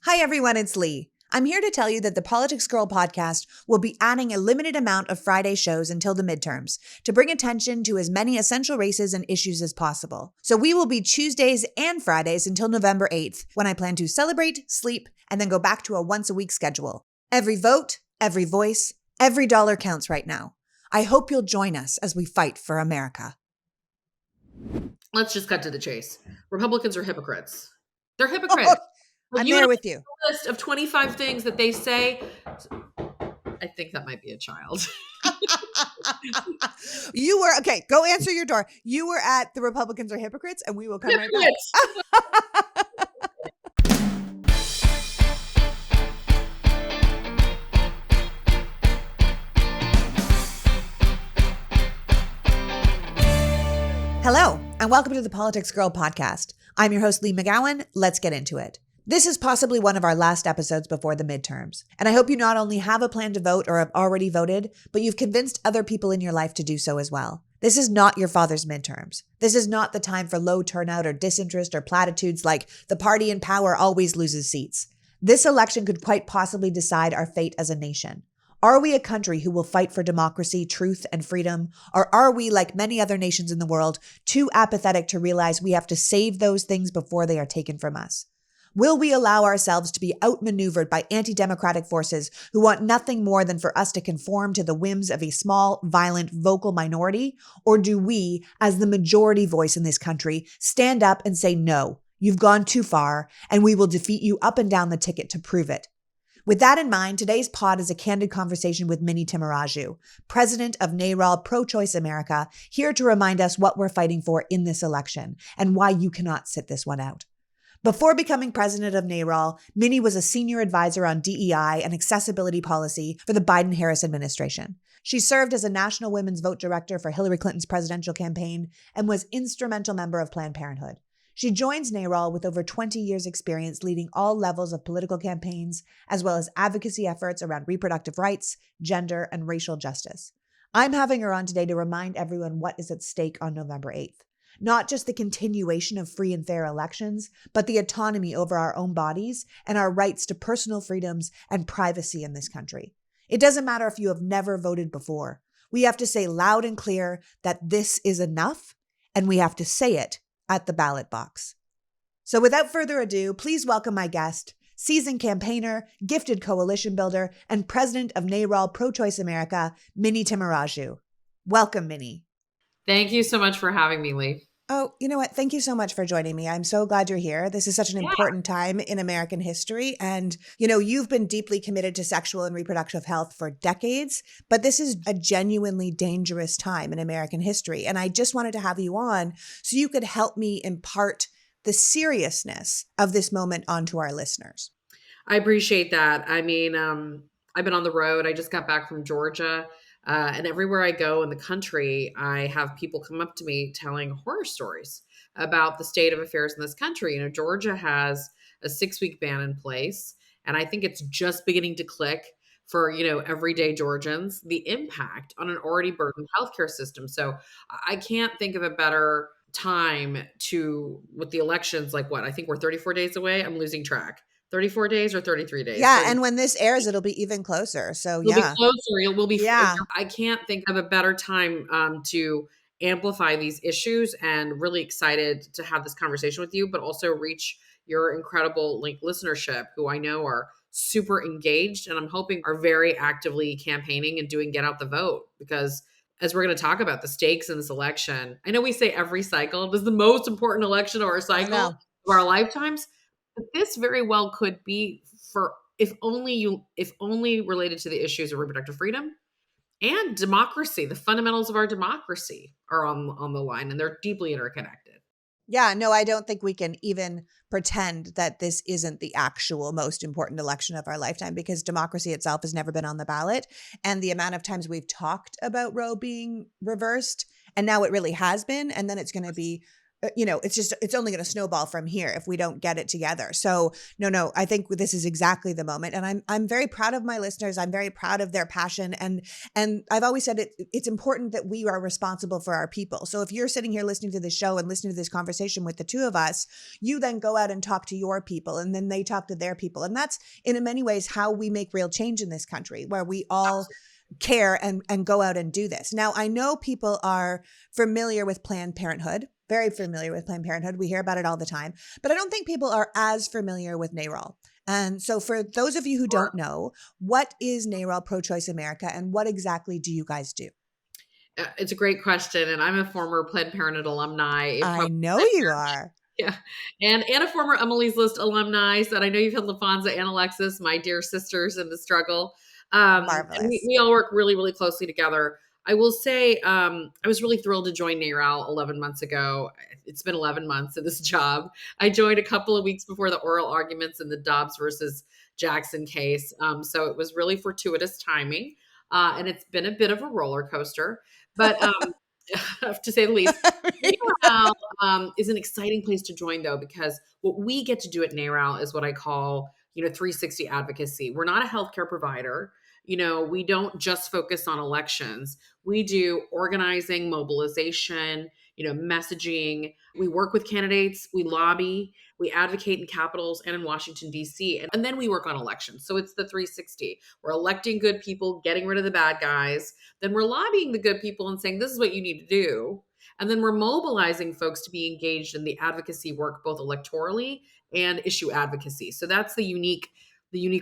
Hi everyone, it's Lee. I'm here to tell you that the Politics Girl podcast will be adding a limited amount of Friday shows until the midterms to bring attention to as many essential races and issues as possible. So we will be Tuesdays and Fridays until November 8th, when I plan to celebrate, sleep, and then go back to a once-a-week schedule. Every vote, every voice, every dollar counts right now. I hope you'll join us as we fight for America. Let's just cut to the chase. Republicans are hypocrites. They're hypocrites. I'm there with you. A list of 25 things that they say. I think that might be a child. You were, okay, go answer your door. You were at the Republicans are hypocrites, and we will come right back. Hello, and welcome to the Politics Girl podcast. I'm your host, Lee McGowan. Let's get into it. This is possibly one of our last episodes before the midterms, and I hope you not only have a plan to vote or have already voted, but you've convinced other people in your life to do so as well. This is not your father's midterms. This is not the time for low turnout or disinterest or platitudes like the party in power always loses seats. This election could quite possibly decide our fate as a nation. Are we a country who will fight for democracy, truth, and freedom? Or are we, like many other nations in the world, too apathetic to realize we have to save those things before they are taken from us? Will we allow ourselves to be outmaneuvered by anti-democratic forces who want nothing more than for us to conform to the whims of a small, violent, vocal minority? Or do we, as the majority voice in this country, stand up and say, no, you've gone too far, and we will defeat you up and down the ticket to prove it? With that in mind, today's pod is a candid conversation with Mini Timmaraju, president of NARAL Pro-Choice America, here to remind us what we're fighting for in this election and why you cannot sit this one out. Before becoming president of NARAL, Mini was a senior advisor on DEI and accessibility policy for the Biden-Harris administration. She served as a national women's vote director for Hillary Clinton's presidential campaign and was instrumental member of Planned Parenthood. She joins NARAL with over 20 years' experience leading all levels of political campaigns, as well as advocacy efforts around reproductive rights, gender, and racial justice. I'm having her on today to remind everyone what is at stake on November 8th. Not just the continuation of free and fair elections, but the autonomy over our own bodies and our rights to personal freedoms and privacy in this country. It doesn't matter if you have never voted before. We have to say loud and clear that this is enough, and we have to say it at the ballot box. So without further ado, please welcome my guest, seasoned campaigner, gifted coalition builder, and president of NARAL Pro-Choice America, Mini Timmaraju. Welcome, Mini. Thank you so much for having me, Lee. Oh, you know what? Thank you so much for joining me. I'm so glad you're here. This is such an important time in American history. And, you know, you've been deeply committed to sexual and reproductive health for decades, but this is a genuinely dangerous time in American history. And I just wanted to have you on so you could help me impart the seriousness of this moment onto our listeners. I appreciate that. I mean, I've been on the road. I just got back from Georgia. And everywhere I go in the country, I have people come up to me telling horror stories about the state of affairs in this country. You know, Georgia has a 6-week ban in place, and I think it's just beginning to click for, you know, everyday Georgians, the impact on an already burdened healthcare system. So I can't think of a better time with the elections, like what? I think we're 34 days away. I'm losing track. 34 days or 33 days. Yeah, and when this airs, it'll be even closer. So We'll be closer. We'll be. Yeah. I can't think of a better time to amplify these issues, and really excited to have this conversation with you, but also reach your incredible listenership, who I know are super engaged, and I'm hoping are very actively campaigning and doing get out the vote, because as we're going to talk about the stakes in this election, I know we say every cycle is the most important election of our cycle of our lifetimes. But this very well could be for if only related to the issues of reproductive freedom and democracy. The fundamentals of our democracy are on the line, and they're deeply interconnected. Yeah, no, I don't think we can even pretend that this isn't the actual most important election of our lifetime, because democracy itself has never been on the ballot. And the amount of times we've talked about Roe being reversed, and now it really has been, and then it's going to be it's only going to snowball from here if we don't get it together. So no, I think this is exactly the moment. And I'm very proud of my listeners. I'm very proud of their passion. And I've always said it's important that we are responsible for our people. So if you're sitting here listening to this show and listening to this conversation with the two of us, you then go out and talk to your people, and then they talk to their people. And that's in many ways how we make real change in this country, where we all care and go out and do this. Now, I know people are familiar with Planned Parenthood, very familiar with Planned Parenthood. We hear about it all the time, but I don't think people are as familiar with NARAL. And so for those of you who don't know, what is NARAL Pro-Choice America, and what exactly do you guys do? It's a great question. And I'm a former Planned Parenthood alumni. I know you are. Yeah. And a former Emily's List alumni. So I know you've had LaFonza and Alexis, my dear sisters in the struggle. And Marvelous. we all work really, really closely together. I will say, I was really thrilled to join NARAL 11 months ago. It's been 11 months in this job. I joined a couple of weeks before the oral arguments in the Dobbs versus Jackson case. So it was really fortuitous timing. And it's been a bit of a roller coaster, but to say the least. NARAL is an exciting place to join, though, because what we get to do at NARAL is what I call, 360 advocacy. We're not a healthcare provider. We don't just focus on elections. We do organizing, mobilization, messaging. We work with candidates. We lobby. We advocate in capitals and in Washington, D.C. And then we work on elections. So it's the 360. We're electing good people, getting rid of the bad guys. Then we're lobbying the good people and saying, this is what you need to do. And then we're mobilizing folks to be engaged in the advocacy work, both electorally and issue advocacy. So that's the unique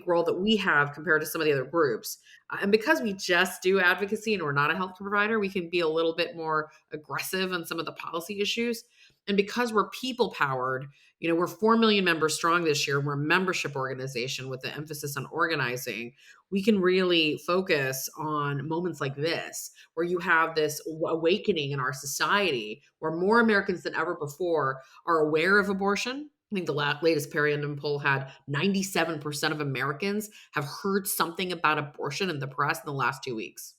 role that we have compared to some of the other groups. And because we just do advocacy and we're not a healthcare provider, we can be a little bit more aggressive on some of the policy issues. And because we're people powered, we're 4 million members strong this year. We're a membership organization with the emphasis on organizing. We can really focus on moments like this, where you have this awakening in our society, where more Americans than ever before are aware of abortion. I think the latest Perry-Undum poll had 97% of Americans have heard something about abortion in the press in the last 2 weeks.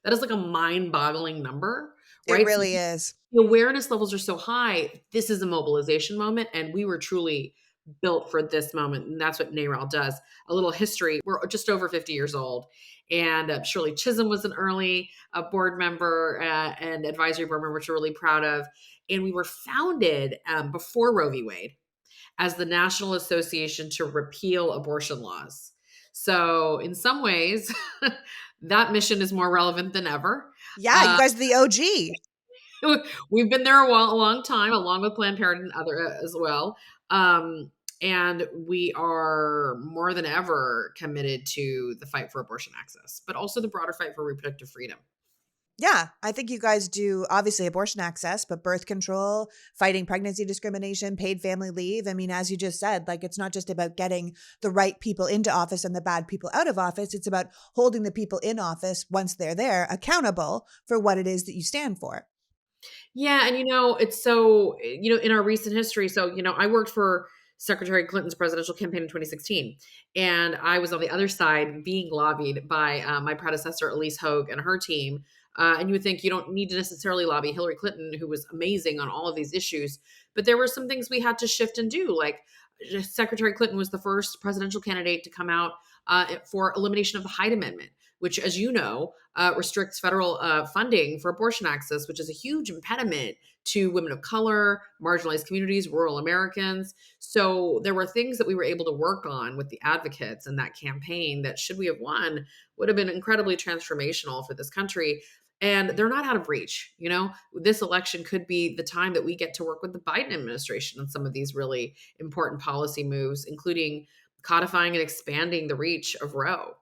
That is like a mind-boggling number, It right? So really is. the awareness levels are so high. This is a mobilization moment, and we were truly built for this moment, and that's what NARAL does. A little history: we're just over 50 years old, and Shirley Chisholm was an early board member and advisory board member, which we're really proud of. And we were founded before Roe v. Wade as the National Association to Repeal Abortion Laws. So in some ways, that mission is more relevant than ever. Yeah, you guys are the OG. We've been there a long time, along with Planned Parenthood and other as well. And we are more than ever committed to the fight for abortion access, but also the broader fight for reproductive freedom. Yeah, I think you guys do obviously abortion access, but birth control, fighting pregnancy discrimination, paid family leave. I mean, as you just said, like, it's not just about getting the right people into office and the bad people out of office. It's about holding the people in office, once they're there, accountable for what it is that you stand for. Yeah, and it's so, in our recent history. So, I worked for Secretary Clinton's presidential campaign in 2016, and I was on the other side being lobbied by my predecessor, Elise Hogue, and her team. And you would think you don't need to necessarily lobby Hillary Clinton, who was amazing on all of these issues, but there were some things we had to shift and do. Like, Secretary Clinton was the first presidential candidate to come out for elimination of the Hyde Amendment, which, as you know, restricts federal funding for abortion access, which is a huge impediment to women of color, marginalized communities, rural Americans. So there were things that we were able to work on with the advocates in that campaign that, should we have won, would have been incredibly transformational for this country. And they're not out of reach. This election could be the time that we get to work with the Biden administration on some of these really important policy moves, including codifying and expanding the reach of Roe.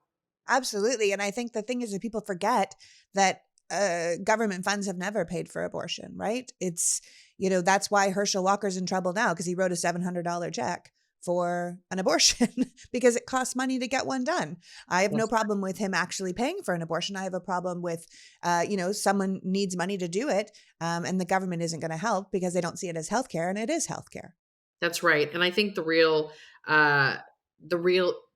Absolutely. And I think the thing is that people forget that government funds have never paid for abortion, right? It's, that's why Herschel Walker's in trouble now, because he wrote a $700 check for an abortion because it costs money to get one done. I have no problem with him actually paying for an abortion. I have a problem with, someone needs money to do it, and the government isn't going to help because they don't see it as healthcare, and it is healthcare. That's right. And I think the real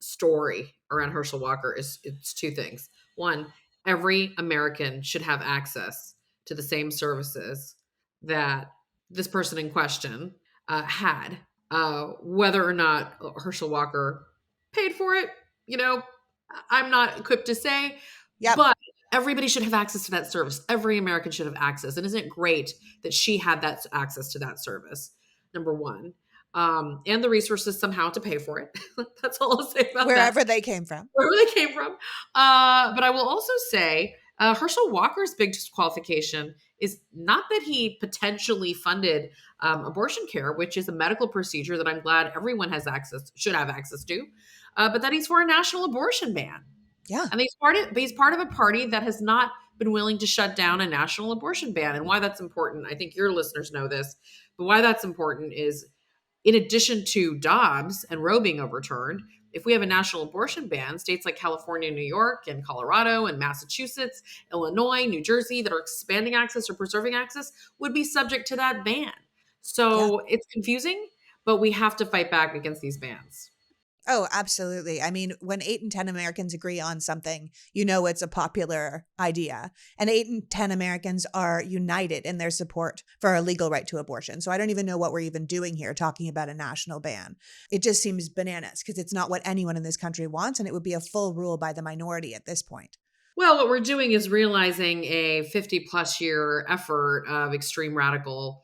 story around Herschel Walker it's two things. One, every American should have access to the same services that this person in question had. Whether or not Herschel Walker paid for it, you know, I'm not equipped to say, Yep. but everybody should have access to that service. Every American should have access. And isn't it great that she had that access to that service? Number one. And the resources somehow to pay for it. That's all I'll say about that. Wherever they came from. Wherever they came from. But I will also say Herschel Walker's big disqualification is not that he potentially funded abortion care, which is a medical procedure that I'm glad everyone should have access to, but that he's for a national abortion ban. Yeah. And he's part of a party that has not been willing to shut down a national abortion ban. And why that's important, I think your listeners know this, but why that's important is in addition to Dobbs and Roe being overturned, if we have a national abortion ban, states like California, New York, and Colorado, and Massachusetts, Illinois, New Jersey that are expanding access or preserving access would be subject to that ban. Yeah. So it's confusing, but we have to fight back against these bans. Oh, absolutely. I mean, when 8 in 10 Americans agree on something, you know it's a popular idea. And 8 in 10 Americans are united in their support for a legal right to abortion. So I don't even know what we're even doing here talking about a national ban. It just seems bananas because it's not what anyone in this country wants, and it would be a full rule by the minority at this point. Well, what we're doing is realizing a 50 plus year effort of extreme radical,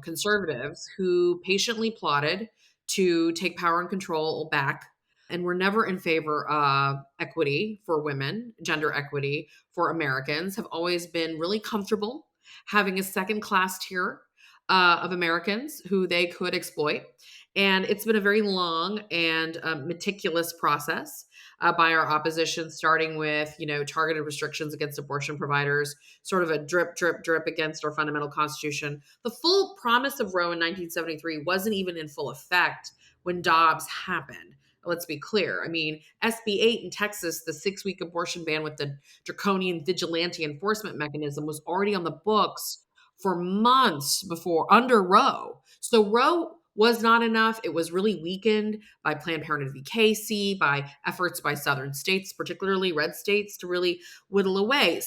conservatives who patiently plotted to take power and control back and were never in favor of equity for women, gender equity for Americans, have always been really comfortable having a second class tier of Americans who they could exploit. And it's been a very long and meticulous process by our opposition, starting with, targeted restrictions against abortion providers, sort of a drip, drip, drip against our fundamental constitution. The full promise of Roe in 1973 wasn't even in full effect when Dobbs happened. Let's be clear. I mean, SB 8 in Texas, the 6-week abortion ban with the draconian vigilante enforcement mechanism was already on the books for months before under Roe. So Roe was not enough. It was really weakened by Planned Parenthood v. Casey, by efforts by Southern states, particularly red states, to really whittle away.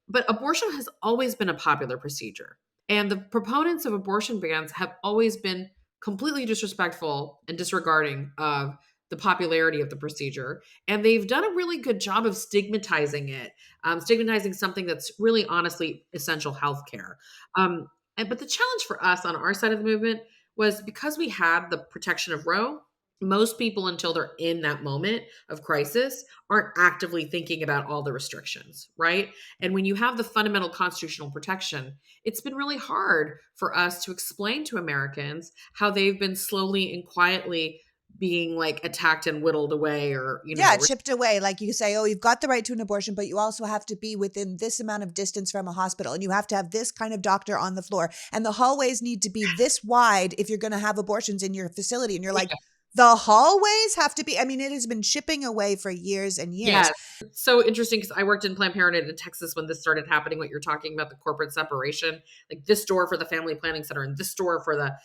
But abortion has always been a popular procedure. And the proponents of abortion bans have always been completely disrespectful and disregarding of the popularity of the procedure. And they've done a really good job of stigmatizing it, stigmatizing something that's really honestly essential health care. But the challenge for us on our side of the movement was because we had the protection of Roe, most people, until they're in that moment of crisis, aren't actively thinking about all the restrictions, right? And when you have the fundamental constitutional protection, it's been really hard for us to explain to Americans how they've been slowly and quietly being like attacked and whittled away or, Chipped away. Like you say, oh, you've got the right to an abortion, but you also have to be within this amount of distance from a hospital. And you have to have this kind of doctor on the floor. And the hallways need to be this wide if you're going to have abortions in your facility. And you're like, the hallways have to be, I mean, it has been chipping away for years and years. Yes. So interesting because I worked in Planned Parenthood in Texas when this started happening, what you're talking about, the corporate separation, like this door for the family planning center and this door for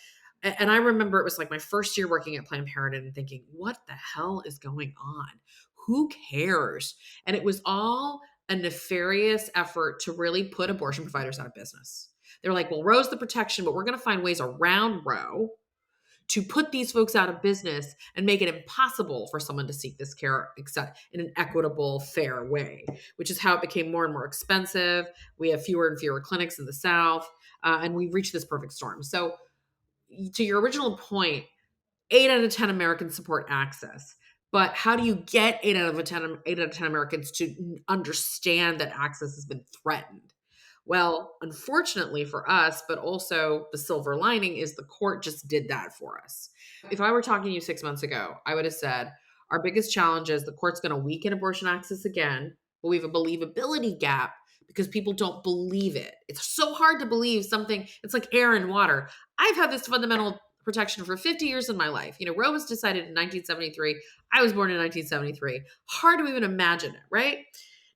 and I remember it was like my first year working at Planned Parenthood and thinking, what the hell is going on? Who cares? And it was all a nefarious effort to really put abortion providers out of business. They're like, well, Roe's the protection, but we're going to find ways around Roe to put these folks out of business and make it impossible for someone to seek this care except in an equitable, fair way, which is how it became more and more expensive. We have fewer and fewer clinics in the South, and we've reached this perfect storm. So to your original point, 8 out of 10 Americans support access. But how do you get 8 out of 10 Americans to understand that access has been threatened? Well, unfortunately for us, but also the silver lining is the court just did that for us. If I were talking to you 6 months ago, I would have said, our biggest challenge is the court's going to weaken abortion access again, but we have a believability gap because people don't believe it. It's so hard to believe something. It's like air and water. I've had this fundamental protection for 50 years in my life. Roe was decided in 1973. I was born in 1973. Hard to even imagine it, right?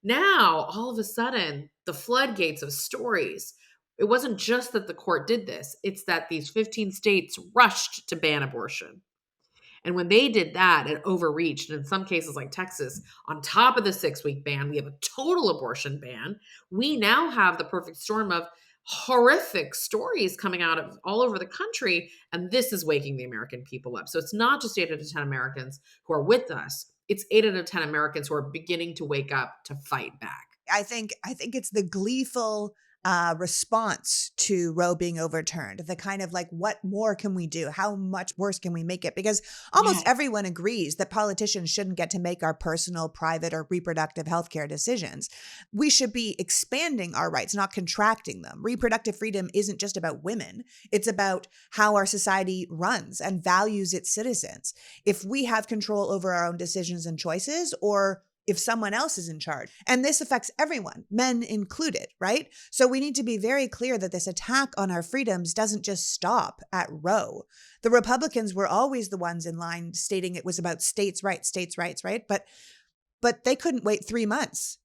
Now, all of a sudden, the floodgates of stories. It wasn't just that the court did this. It's that these 15 states rushed to ban abortion. And when they did that, it overreached. And in some cases, like Texas, on top of the 6-week ban, we have a total abortion ban. We now have the perfect storm of horrific stories coming out of all over the country. And this is waking the American people up. So it's not just 8 out of 10 Americans who are with us. It's 8 out of 10 Americans who are beginning to wake up to fight back. I think it's the gleeful response to Roe being overturned. The kind of like, what more can we do? How much worse can we make it? Because almost everyone agrees that politicians shouldn't get to make our personal, private, or reproductive healthcare decisions. We should be expanding our rights, not contracting them. Reproductive freedom isn't just about women. It's about how our society runs and values its citizens. If we have control over our own decisions and choices, or if someone else is in charge. And this affects everyone, men included, right? So we need to be very clear that this attack on our freedoms doesn't just stop at Roe. The Republicans were always the ones in line stating it was about states' rights, right? But they couldn't wait 3 months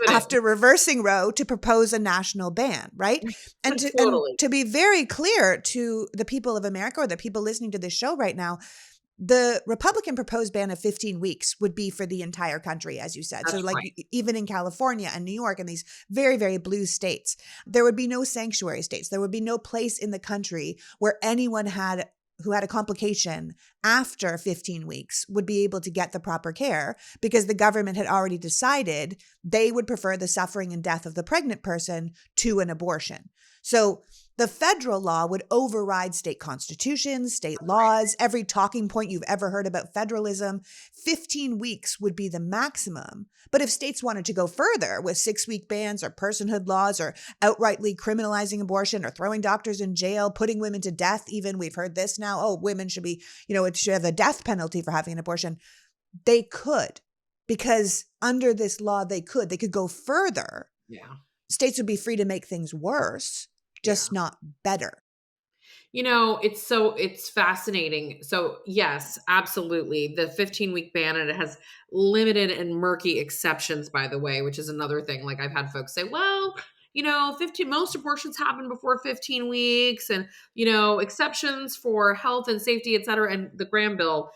after reversing Roe to propose a national ban, right? And to be very clear to the people of America, or the people listening to this show right now, the Republican proposed ban of 15 weeks would be for the entire country, as you said. That's so like right. Even in California and New York and these very, very blue states, there would be no sanctuary states. There would be no place in the country where anyone who had a complication after 15 weeks would be able to get the proper care, because the government had already decided they would prefer the suffering and death of the pregnant person to an abortion. So the federal law would override state constitutions, state laws, every talking point you've ever heard about federalism. 15 weeks would be the maximum. But if states wanted to go further with 6-week bans or personhood laws, or outrightly criminalizing abortion, or throwing doctors in jail, putting women to death, even, we've heard this now, oh, women should be, it should have a death penalty for having an abortion. They could, because under this law, they could go further. Yeah. States would be free to make things worse, just not better. It's fascinating. So yes, absolutely. The 15-week ban, and it has limited and murky exceptions, by the way, which is another thing. Like, I've had folks say, well, 15, most abortions happen before 15 weeks, and, exceptions for health and safety, et cetera. And the Graham bill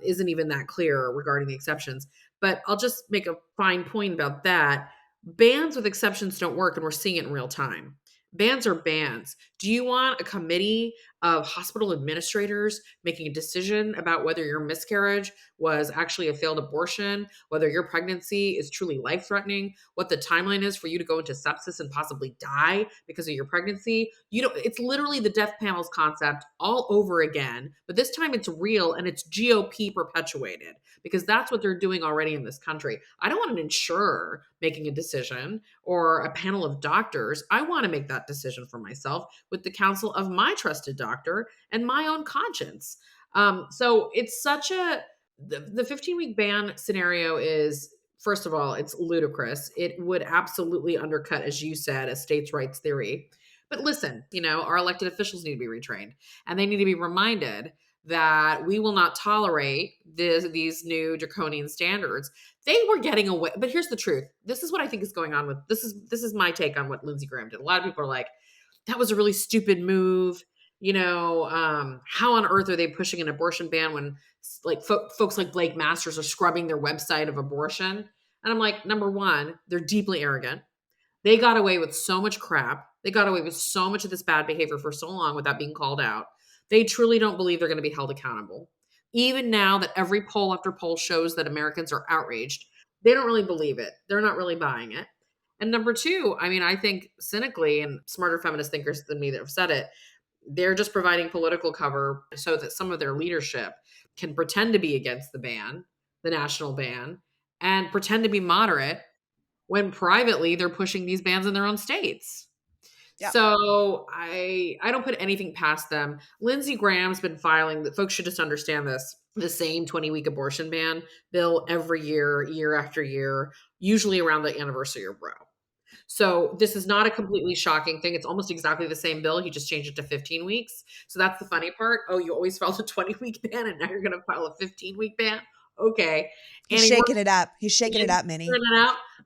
isn't even that clear regarding the exceptions. But I'll just make a fine point about that. Bans with exceptions don't work, and we're seeing it in real time. Bans are bans. Do you want a committee of hospital administrators making a decision about whether your miscarriage was actually a failed abortion, whether your pregnancy is truly life-threatening, what the timeline is for you to go into sepsis and possibly die because of your pregnancy? It's literally the death panels concept all over again, but this time it's real, and it's GOP perpetuated, because that's what they're doing already in this country. I don't want an insurer making a decision, or a panel of doctors. I want to make that decision for myself with the counsel of my trusted doctor and my own conscience. So it's the 15-week ban scenario is, first of all, it's ludicrous. It would absolutely undercut, as you said, a states' rights theory. But listen, our elected officials need to be retrained, and they need to be reminded that we will not tolerate these new draconian standards. They were getting away. But here's the truth. This is what I think is going on with this is my take on what Lindsey Graham did. A lot of people are like, that was a really stupid move. How on earth are they pushing an abortion ban when folks like Blake Masters are scrubbing their website of abortion? And I'm like, number one, they're deeply arrogant. They got away with so much crap. They got away with so much of this bad behavior for so long without being called out. They truly don't believe they're going to be held accountable. Even now that every poll after poll shows that Americans are outraged, they don't really believe it. They're not really buying it. And number two, I think cynically, and smarter feminist thinkers than me that have said it, they're just providing political cover so that some of their leadership can pretend to be against the ban, the national ban, and pretend to be moderate when privately they're pushing these bans in their own states. Yeah. So I don't put anything past them. Lindsey Graham's been filing, that folks should just understand this, the same 20-week abortion ban bill every year after year, usually around the anniversary of Roe. So this is not a completely shocking thing. It's almost exactly the same bill. He just changed it to 15 weeks. So that's the funny part. Oh, you always filed a 20-week ban, and now you're going to file a 15-week ban? Okay. He's shaking it up. He's shaking it up, Minnie.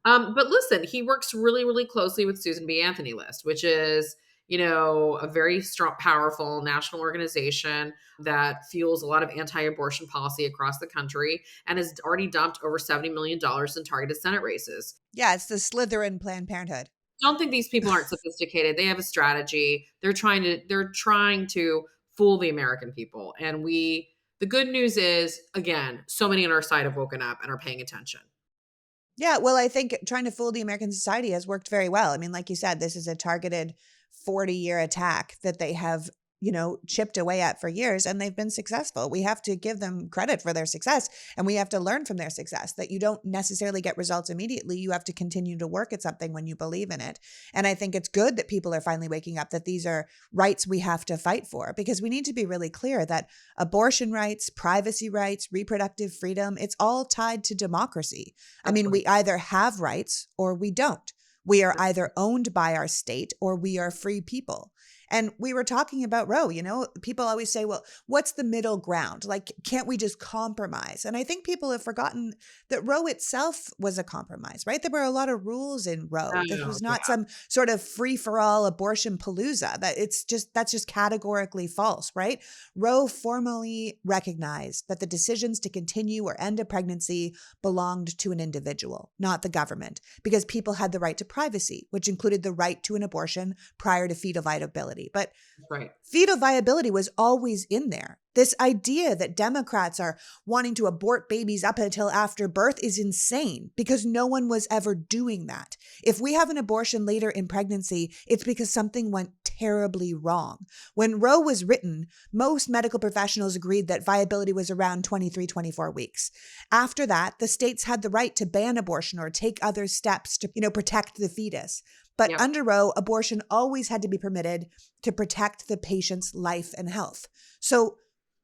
But listen, he works really, really closely with Susan B. Anthony List, which is, a very strong, powerful national organization that fuels a lot of anti-abortion policy across the country and has already dumped over $70 million in targeted Senate races. Yeah, it's the Slytherin Planned Parenthood. don't think these people aren't sophisticated. They have a strategy. They're trying to fool the American people. And the good news is, again, so many on our side have woken up and are paying attention. Yeah, well, I think trying to fool the American society has worked very well. I mean, like you said, this is a targeted 40-year attack that they have, chipped away at for years, and they've been successful. We have to give them credit for their success, and we have to learn from their success that you don't necessarily get results immediately. You have to continue to work at something when you believe in it. And I think it's good that people are finally waking up that these are rights we have to fight for, because we need to be really clear that abortion rights, privacy rights, reproductive freedom, it's all tied to democracy. I mean, Absolutely. we either have rights or we don't. We are either owned by our state or we are free people. And we were talking about Roe, people always say, well, what's the middle ground? Like, can't we just compromise? And I think people have forgotten that Roe itself was a compromise, right? There were a lot of rules in Roe. This Oh, was yeah. not some sort of free for all abortion palooza. That's just categorically false, right? Roe formally recognized that the decisions to continue or end a pregnancy belonged to an individual, not the government, because people had the right to privacy, which included the right to an abortion prior to fetal viability. But That's right. fetal viability was always in there. This idea that Democrats are wanting to abort babies up until after birth is insane, because no one was ever doing that. If we have an abortion later in pregnancy, it's because something went terribly wrong. When Roe was written, most medical professionals agreed that viability was around 23, 24 weeks. After that, the states had the right to ban abortion or take other steps to, protect the fetus. But Yep. under Roe, abortion always had to be permitted to protect the patient's life and health. So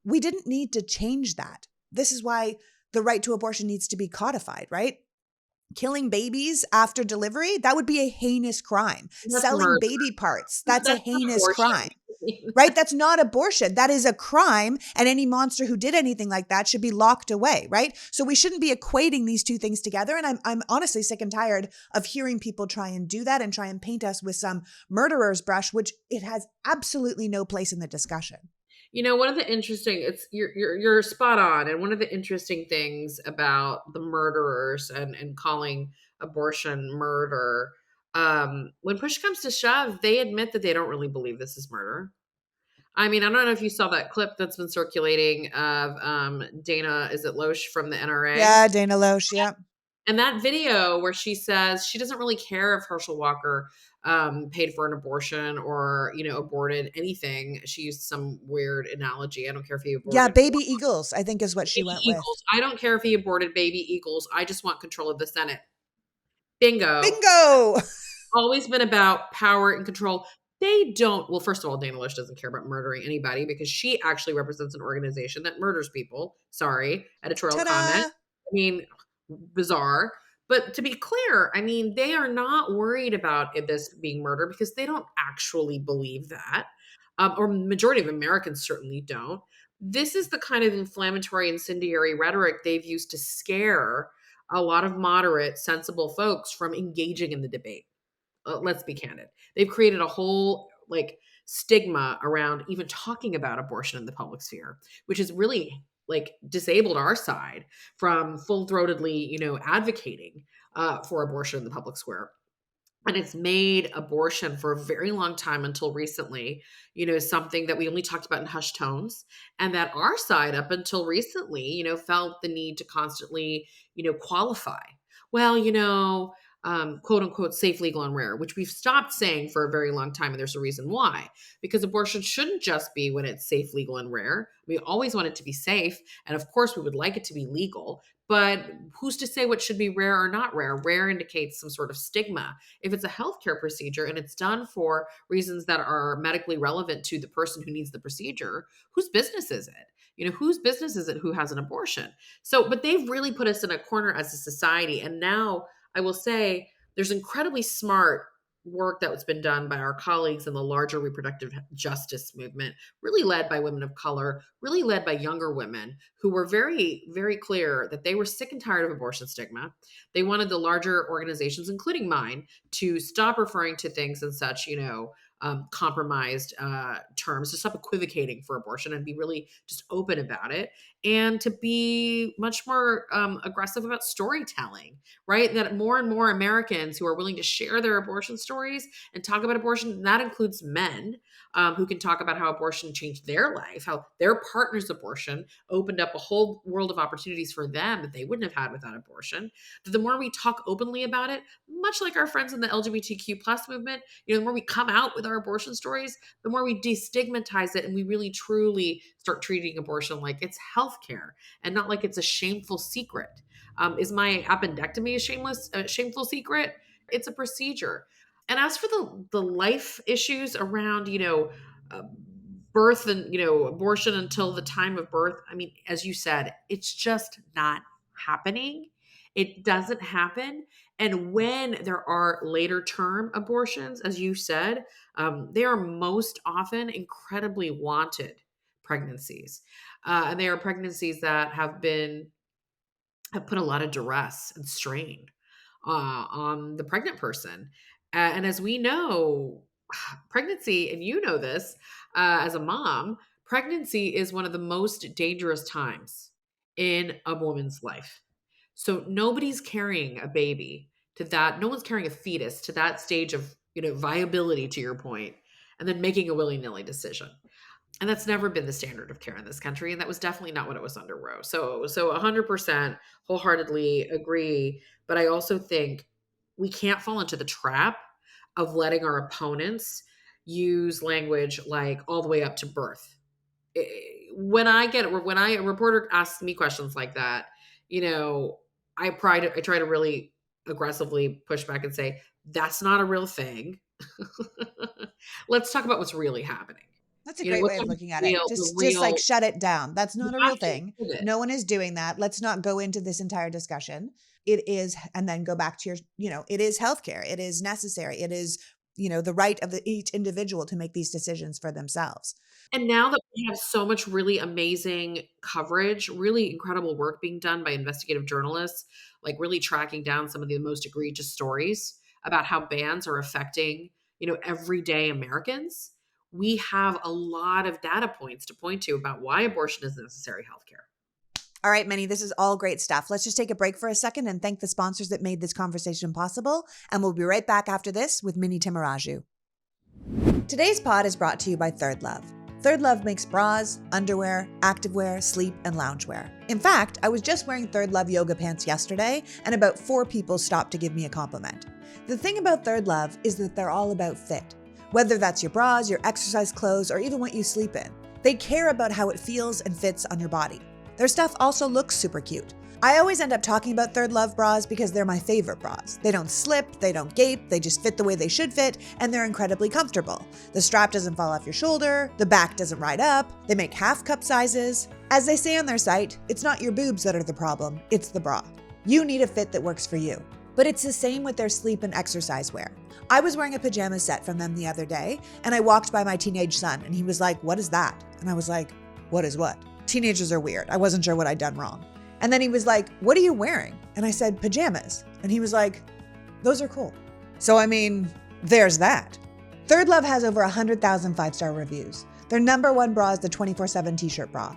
we didn't need to change that. This is why the right to abortion needs to be codified, right? Killing babies after delivery, that would be a heinous crime. That's Selling murder. baby parts, that's a That's not heinous crime. abortion. Right? That's not abortion. That is a crime. And any monster who did anything like that should be locked away. Right? So we shouldn't be equating these two things together. And I'm honestly sick and tired of hearing people try and do that and try and paint us with some murderer's brush, which it has absolutely no place in the discussion. One of the interesting it's you're spot on. And one of the interesting things about the murderers and calling abortion murder, when push comes to shove, they admit that they don't really believe this is murder. I mean, I don't know if you saw that clip that's been circulating of Dana, is it Loesch from the NRA? Yeah, Dana Loesch. Yeah. And that video where she says she doesn't really care if Herschel Walker paid for an abortion or, aborted anything. She used some weird analogy. I don't care if he Yeah. aborted Baby eagles, I think is what she baby went with. eagles. I don't care if he aborted baby eagles. I just want control of the Senate. Bingo. Bingo. Always been about power and control. They don't, well, first of all, Dana Loesch doesn't care about murdering anybody because she actually represents an organization that murders people. Sorry, editorial comment. Ta-da. I mean, bizarre. But to be clear, I mean, they are not worried about this being murder because they don't actually believe that. Or majority of Americans certainly don't. This is the kind of inflammatory, incendiary rhetoric they've used to scare a lot of moderate, sensible folks from engaging in the debate. Let's be candid. They've created a whole stigma around even talking about abortion in the public sphere, which has really disabled our side from full-throatedly, advocating for abortion in the public square. And it's made abortion for a very long time until recently, something that we only talked about in hushed tones. And that our side, up until recently, felt the need to constantly, qualify. Well, quote unquote, safe, legal, and rare, which we've stopped saying for a very long time. And there's a reason why. Because abortion shouldn't just be when it's safe, legal, and rare. We always want it to be safe. And of course, we would like it to be legal. But who's to say what should be rare or not rare? Rare indicates some sort of stigma. If it's a healthcare procedure and it's done for reasons that are medically relevant to the person who needs the procedure, whose business is it? Whose business is it who has an abortion? So, but they've really put us in a corner as a society. And now I will say there's incredibly smart work that's been done by our colleagues in the larger reproductive justice movement, really led by women of color, really led by younger women who were very, very clear that they were sick and tired of abortion stigma. They wanted the larger organizations, including mine, to stop referring to things in such, compromised terms, to stop equivocating for abortion and be really just open about it. and to be much more aggressive about storytelling, right? That more and more Americans who are willing to share their abortion stories and talk about abortion, and that includes men who can talk about how abortion changed their life, how their partner's abortion opened up a whole world of opportunities for them that they wouldn't have had without abortion. But the more we talk openly about it, much like our friends in the LGBTQ plus movement, the more we come out with our abortion stories, the more we destigmatize it, and we really truly start treating abortion like it's healthcare and not like it's a shameful secret. Is my appendectomy a shameful secret? It's a procedure. And as for the life issues around, uh, birth and abortion until the time of birth, I mean, as you said, it's just not happening. It doesn't happen. And when there are later term abortions, as you said, they are most often incredibly wanted pregnancies. And they are pregnancies that have put a lot of duress and strain on the pregnant person. And as we know, pregnancy, and you know this as a mom, pregnancy is one of the most dangerous times in a woman's life. So nobody's carrying a baby to that, no one's carrying a fetus to that stage of, viability, to your point, and then making a willy-nilly decision. And that's never been the standard of care in this country. And that was definitely not what it was under Roe. So 100% wholeheartedly agree. But I also think we can't fall into the trap of letting our opponents use language like all the way up to birth. When a reporter asks me questions like that, I try to really aggressively push back and say, that's not a real thing. Let's talk about what's really happening. That's a great way of looking at it. The Just like real shut it down. That's you not a real have to thing. pivot. No one is doing that. Let's not go into this entire discussion. It is, and then go back to it is healthcare. It is necessary. It is, the right of each individual to make these decisions for themselves. And now that we have so much really amazing coverage, really incredible work being done by investigative journalists, like really tracking down some of the most egregious stories about how bans are affecting, everyday Americans, we have a lot of data points to point to about why abortion is necessary healthcare. All right, Minnie, this is all great stuff. Let's just take a break for a second and thank the sponsors that made this conversation possible. And we'll be right back after this with Mini Timmaraju. Today's pod is brought to you by Third Love. Third Love makes bras, underwear, activewear, sleep, and loungewear. In fact, I was just wearing Third Love yoga pants yesterday, and about 4 people stopped to give me a compliment. The thing about Third Love is that they're all about fit. Whether that's your bras, your exercise clothes, or even what you sleep in, they care about how it feels and fits on your body. Their stuff also looks super cute. I always end up talking about Third Love bras because they're my favorite bras. They don't slip, they don't gape, they just fit the way they should fit, and they're incredibly comfortable. The strap doesn't fall off your shoulder, the back doesn't ride up, they make half cup sizes. As they say on their site, it's not your boobs that are the problem, it's the bra. You need a fit that works for you. But it's the same with their sleep and exercise wear. I was wearing a pajama set from them the other day, and I walked by my teenage son, and he was like, "What is that?" And I was like, "What is what?" Teenagers are weird. I wasn't sure what I'd done wrong. And then he was like, "What are you wearing?" And I said, "Pajamas." And he was like, "Those are cool." So, there's that. Third Love has over 100,000 5-star reviews. Their number one bra is the 24/7 t-shirt bra.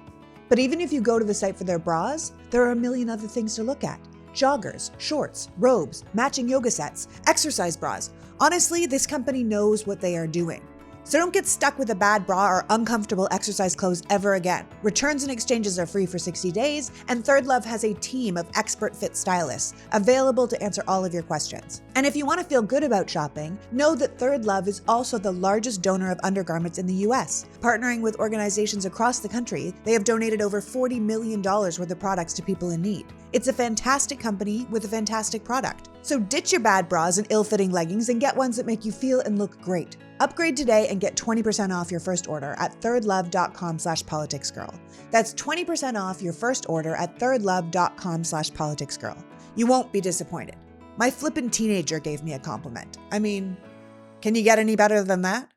But even if you go to the site for their bras, there are a million other things to look at. Joggers, shorts, robes, matching yoga sets, exercise bras. Honestly, this company knows what they are doing. So don't get stuck with a bad bra or uncomfortable exercise clothes ever again. Returns and exchanges are free for 60 days, and Third Love has a team of expert fit stylists available to answer all of your questions. And if you want to feel good about shopping, know that Third Love is also the largest donor of undergarments in the US. Partnering with organizations across the country, they have donated over $40 million worth of products to people in need. It's a fantastic company with a fantastic product. So ditch your bad bras and ill-fitting leggings and get ones that make you feel and look great. Upgrade today and get 20% off your first order at thirdlove.com/politicsgirl. That's 20% off your first order at thirdlove.com/politicsgirl. You won't be disappointed. My flippin' teenager gave me a compliment. Can you get any better than that?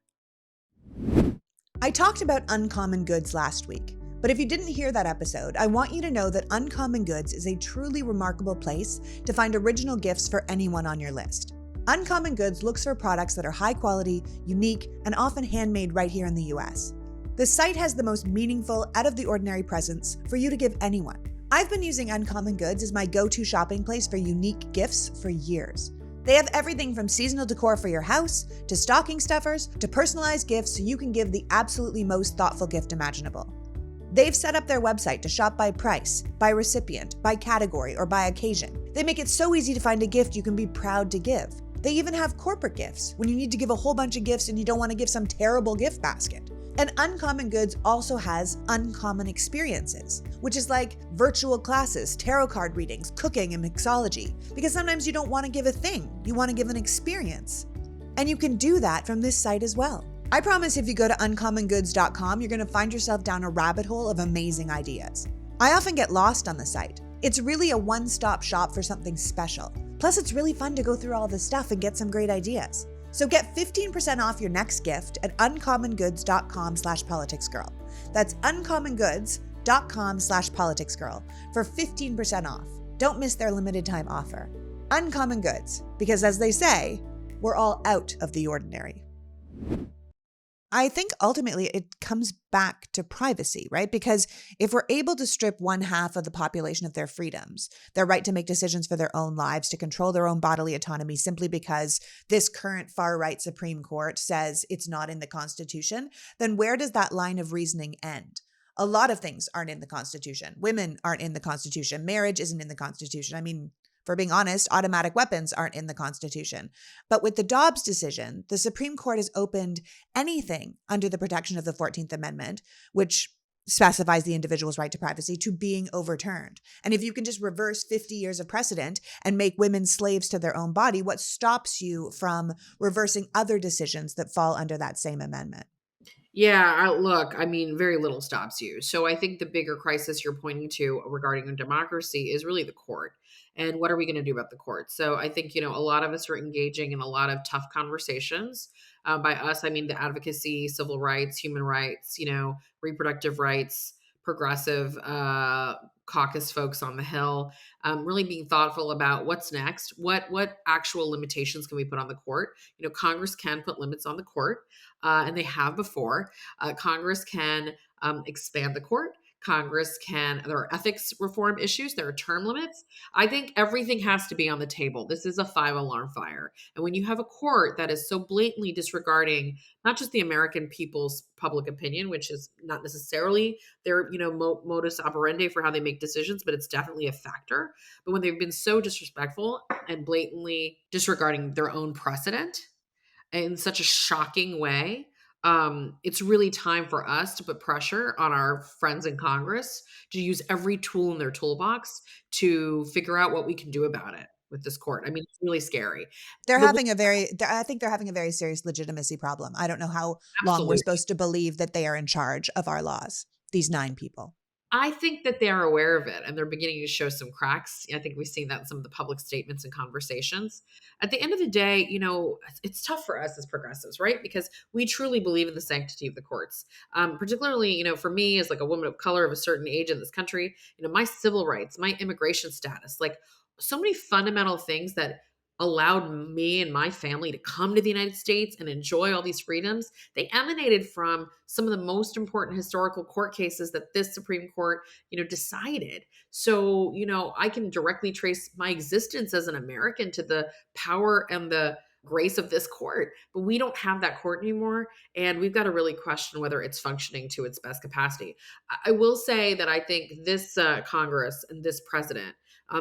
I talked about Uncommon Goods last week, but if you didn't hear that episode, I want you to know that Uncommon Goods is a truly remarkable place to find original gifts for anyone on your list. Uncommon Goods looks for products that are high quality, unique, and often handmade right here in the US. The site has the most meaningful, out of the ordinary presents for you to give anyone. I've been using Uncommon Goods as my go-to shopping place for unique gifts for years. They have everything from seasonal decor for your house, to stocking stuffers, to personalized gifts so you can give the absolutely most thoughtful gift imaginable. They've set up their website to shop by price, by recipient, by category, or by occasion. They make it so easy to find a gift you can be proud to give. They even have corporate gifts when you need to give a whole bunch of gifts and you don't want to give some terrible gift basket. And Uncommon Goods also has uncommon experiences, which is like virtual classes, tarot card readings, cooking, and mixology. Because sometimes you don't want to give a thing, you want to give an experience. And you can do that from this site as well. I promise if you go to uncommongoods.com, you're going to find yourself down a rabbit hole of amazing ideas. I often get lost on the site. It's really a one-stop shop for something special. Plus, it's really fun to go through all this stuff and get some great ideas. So get 15% off your next gift at uncommongoods.com/politicsgirl. That's uncommongoods.com/politicsgirl for 15% off. Don't miss their limited time offer. Uncommon Goods, because as they say, we're all out of the ordinary. I think ultimately it comes back to privacy, right? Because if we're able to strip one half of the population of their freedoms, their right to make decisions for their own lives, to control their own bodily autonomy, simply because this current far-right Supreme Court says it's not in the Constitution, then where does that line of reasoning end? A lot of things aren't in the Constitution. Women aren't in the Constitution. Marriage isn't in the Constitution. I mean, for being honest, automatic weapons aren't in the Constitution. But with the Dobbs decision, the Supreme Court has opened anything under the protection of the 14th Amendment, which specifies the individual's right to privacy, to being overturned. And if you can just reverse 50 years of precedent and make women slaves to their own body, what stops you from reversing other decisions that fall under that same amendment? Yeah, look, I mean, very little stops you. So I think the bigger crisis you're pointing to regarding democracy is really the court. And what are we going to do about the court? So I think, a lot of us are engaging in a lot of tough conversations. By us, I mean the advocacy, civil rights, human rights, reproductive rights, progressive caucus folks on the Hill, really being thoughtful about what's next. What actual limitations can we put on the court? Congress can put limits on the court, and they have before. Congress can expand the court. There are ethics reform issues. There are term limits. I think everything has to be on the table. This is a 5 alarm fire. And when you have a court that is so blatantly disregarding not just the American people's public opinion, which is not necessarily their, modus operandi for how they make decisions, but it's definitely a factor. But when they've been so disrespectful and blatantly disregarding their own precedent in such a shocking way, it's really time for us to put pressure on our friends in Congress to use every tool in their toolbox to figure out what we can do about it with this court. I mean, it's really scary. The I think they're having a very serious legitimacy problem. I don't know how long we're Absolutely. supposed to believe that they are in charge of our laws, these 9 people. I think that they are aware of it and they're beginning to show some cracks. I think we've seen that in some of the public statements and conversations. At the end of the day, it's tough for us as progressives, right? Because we truly believe in the sanctity of the courts. Particularly, for me as like a woman of color of a certain age in this country, my civil rights, my immigration status, like so many fundamental things that allowed me and my family to come to the United States and enjoy all these freedoms, they emanated from some of the most important historical court cases that this Supreme Court, decided. So, I can directly trace my existence as an American to the power and the grace of this court, but we don't have that court anymore. And we've got to really question whether it's functioning to its best capacity. I will say that I think this Congress and this president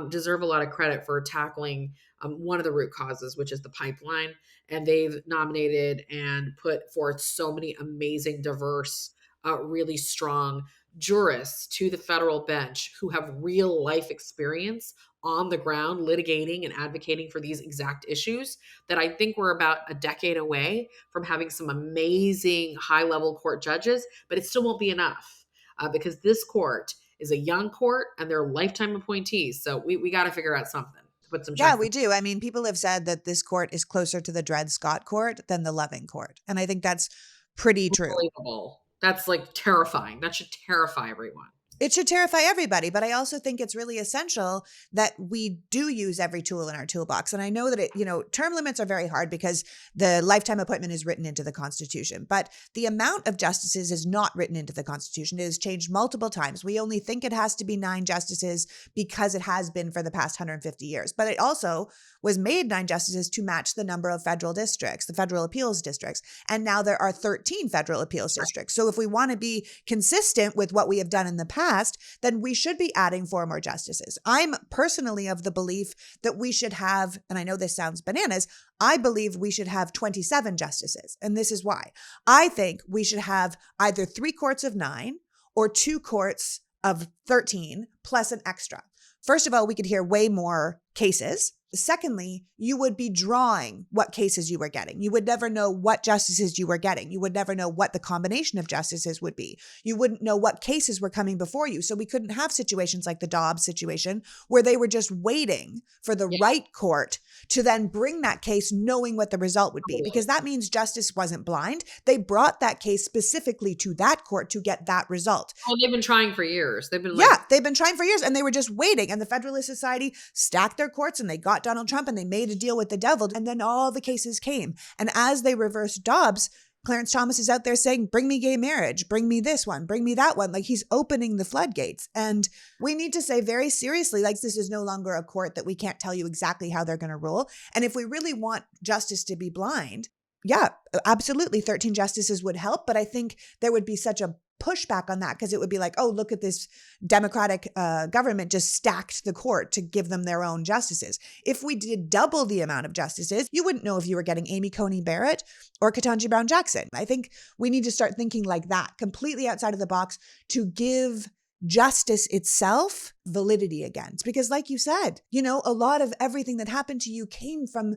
deserve a lot of credit for tackling one of the root causes, which is the pipeline. And they've nominated and put forth so many amazing, diverse, really strong jurists to the federal bench who have real life experience on the ground litigating and advocating for these exact issues, that I think we're about a decade away from having some amazing high level court judges, but it still won't be enough because this court is a young court and they're lifetime appointees. So we got to figure out something to put some Yeah, checks we in. do. I mean, people have said that this court is closer to the Dred Scott court than the Loving court. And I think that's pretty true. Unbelievable. That's like terrifying. That should terrify everyone. It should terrify everybody, but I also think it's really essential that we do use every tool in our toolbox. And I know that term limits are very hard because the lifetime appointment is written into the Constitution, but the amount of justices is not written into the Constitution. It has changed multiple times. We only think it has to be 9 justices because it has been for the past 150 years, but it also was made 9 justices to match the number of federal districts, the federal appeals districts. And now there are 13 federal appeals districts. So if we want to be consistent with what we have done in the past, then we should be adding 4 more justices. I'm personally of the belief that we should have, and I know this sounds bananas, I believe we should have 27 justices. And this is why. I think we should have either 3 courts of 9 or 2 courts of 13 plus an extra. First of all, we could hear way more cases. Secondly, you would be drawing what cases you were getting. You would never know what justices you were getting. You would never know what the combination of justices would be. You wouldn't know what cases were coming before you. So we couldn't have situations like the Dobbs situation where they were just waiting for the right court to then bring that case knowing what the result would be, because that means justice wasn't blind. They brought that case specifically to that court to get that result. Oh, they've been trying for years. They've been they've been trying for years, and they were just waiting. And the Federalist Society stacked their courts and they got Donald Trump and they made a deal with the devil. And then all the cases came. And as they reversed Dobbs, Clarence Thomas is out there saying, bring me gay marriage, bring me this one, bring me that one. Like, he's opening the floodgates. And we need to say very seriously, like, this is no longer a court that we can't tell you exactly how they're going to rule. And if we really want justice to be blind, yeah, absolutely, 13 justices would help. But I think there would be such a pushback on that because it would be like, oh, look at this Democratic government just stacked the court to give them their own justices. If we did double the amount of justices, you wouldn't know if you were getting Amy Coney Barrett or Ketanji Brown Jackson. I think we need to start thinking like that, completely outside of the box, to give justice itself validity again. Because like you said, a lot of everything that happened to you came from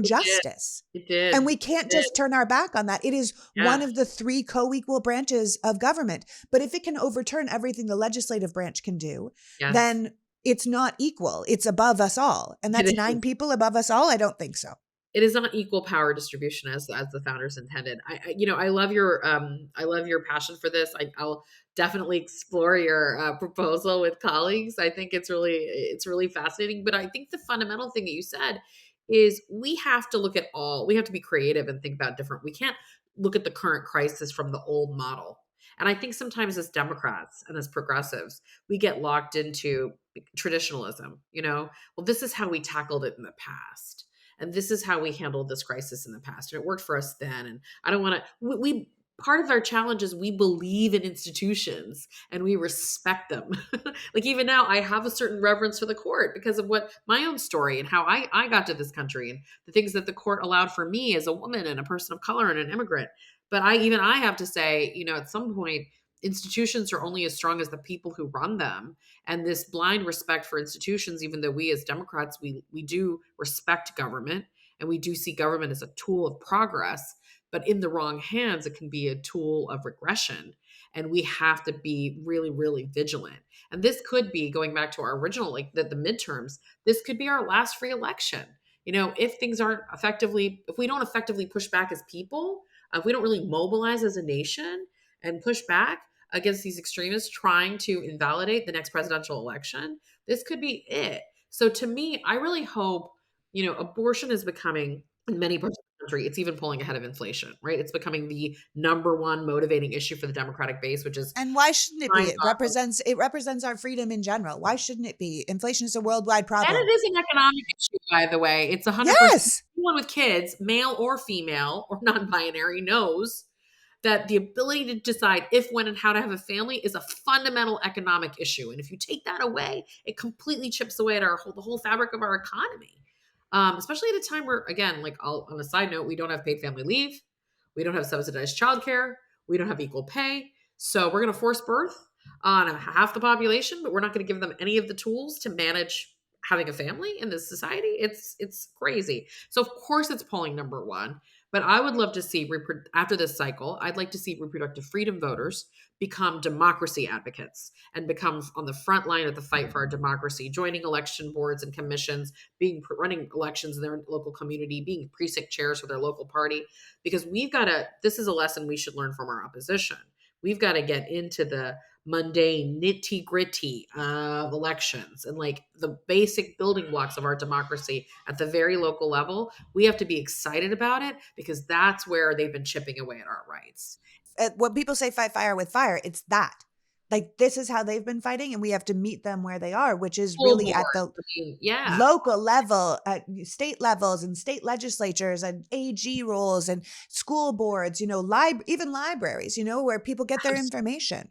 justice. It did. And we can't just turn our back on that. It is one of the 3 co-equal branches of government. But if it can overturn everything the legislative branch can do, then it's not equal. It's above us all. And that's 9 people above us all? I don't think so. It is not equal power distribution as the founders intended. I love your passion for this. I'll definitely explore your proposal with colleagues. I think it's really fascinating. But I think the fundamental thing that you said is we have to we have to be creative and think about different. We can't look at the current crisis from the old model. And I think sometimes as Democrats and as progressives, we get locked into traditionalism. Well, this is how we tackled it in the past. And this is how we handled this crisis in the past. And it worked for us then. And I don't want to, part of our challenge is we believe in institutions and we respect them. Like, even now, I have a certain reverence for the court because of what my own story and how I got to this country and the things that the court allowed for me as a woman and a person of color and an immigrant. But I have to say, at some point, institutions are only as strong as the people who run them. And this blind respect for institutions, even though we as Democrats, we do respect government and we do see government as a tool of progress, but in the wrong hands, it can be a tool of regression. And we have to be really, really vigilant. And this could be, going back to our original, like the midterms, this could be our last free election. If things aren't if we don't effectively push back as people, if we don't really mobilize as a nation and push back against these extremists trying to invalidate the next presidential election, this could be it. So to me, I really hope, abortion is becoming, in many parts of the country, it's even pulling ahead of inflation, right? It's becoming the number one motivating issue for the Democratic base, which is. And why shouldn't it be? It represents our freedom in general. Why shouldn't it be? Inflation is a worldwide problem. And it is an economic issue, by the way. It's 100%. Yes. Anyone with kids, male or female or non-binary, knows that the ability to decide if, when, and how to have a family is a fundamental economic issue. And if you take that away, it completely chips away at the whole fabric of our economy. Especially at a time where, again, on a side note, we don't have paid family leave. We don't have subsidized childcare. We don't have equal pay. So we're going to force birth on half the population, but we're not going to give them any of the tools to manage having a family in this society. It's crazy. So of course it's polling number 1. But I would love to see, after this cycle, I'd like to see reproductive freedom voters become democracy advocates and become on the front line of the fight for our democracy, joining election boards and commissions, running elections in their local community, being precinct chairs for their local party. Because this is a lesson we should learn from our opposition. We've got to get into the mundane nitty gritty of elections and like the basic building blocks of our democracy at the very local level, we have to be excited about it because that's where they've been chipping away at our rights. When people say fight fire with fire, it's that. Like, this is how they've been fighting, and we have to meet them where they are, which is Full really board. at the I mean, yeah. local level, at state levels and state legislatures and AG rules and school boards, even libraries, where people get their information.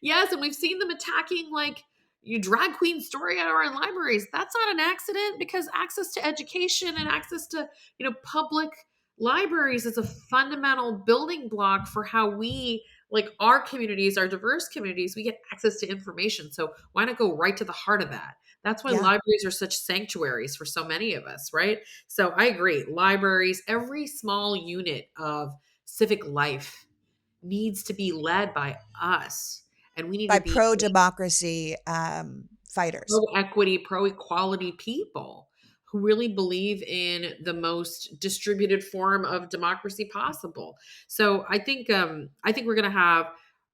Yes, and we've seen them attacking like you drag queen story hour in libraries. That's not an accident because access to education and access to, public libraries is a fundamental building block for how we like our communities, our diverse communities, we get access to information. So why not go right to the heart of that? That's why Yeah. libraries are such sanctuaries for so many of us, right? So I agree. Libraries, every small unit of civic life needs to be led by us. And we need By to be pro-democracy fighters. pro-equity, pro-equality people who really believe in the most distributed form of democracy possible. So I think we're going to have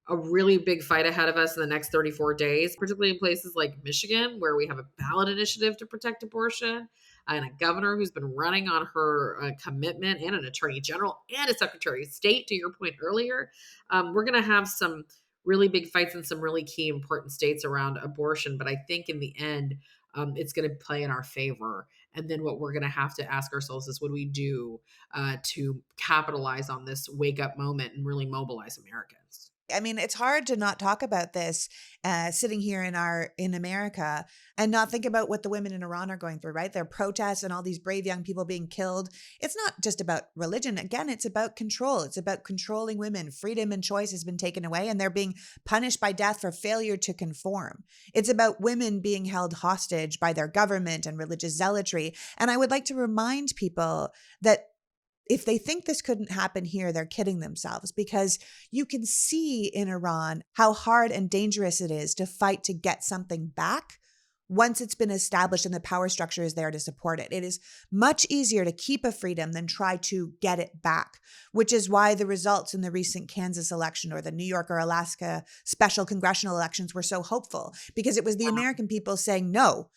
a really big fight ahead of us in the next 34 days, particularly in places like Michigan, where we have a ballot initiative to protect abortion and a governor who's been running on her commitment, and an attorney general and a secretary of state, to your point earlier. We're going to have some really big fights in some really key important states around abortion. But I think in the end, it's going to play in our favor. And then what we're going to have to ask ourselves is what do we do to capitalize on this wake up moment and really mobilize Americans? I mean, it's hard to not talk about this sitting here in America and not think about what the women in Iran are going through, right? Their protests and all these brave young people being killed. It's not just about religion. Again, it's about control. It's about controlling women. Freedom and choice has been taken away, and they're being punished by death for failure to conform. It's about women being held hostage by their government and religious zealotry. And I would like to remind people that if they think this couldn't happen here, they're kidding themselves, because you can see in Iran how hard and dangerous it is to fight to get something back once it's been established and the power structure is there to support it. It is much easier to keep a freedom than try to get it back, which is why the results in the recent Kansas election or the New York or Alaska special congressional elections were so hopeful, because it was the American people saying, no,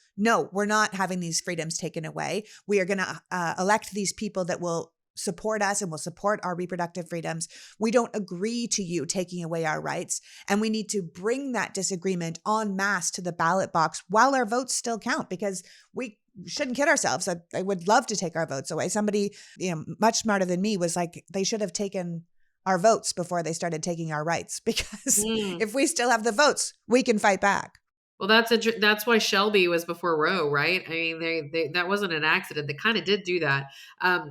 we're not having these freedoms taken away. We are going to elect these people that will support us and will support our reproductive freedoms. We don't agree to you taking away our rights. And we need to bring that disagreement en masse to the ballot box while our votes still count, because we shouldn't kid ourselves. I would love to take our votes away. Somebody, much smarter than me was like, they should have taken our votes before they started taking our rights, because if we still have the votes, we can fight back. Well, that's why Shelby was before Roe, right? I mean, they that wasn't an accident. They kind of did do that.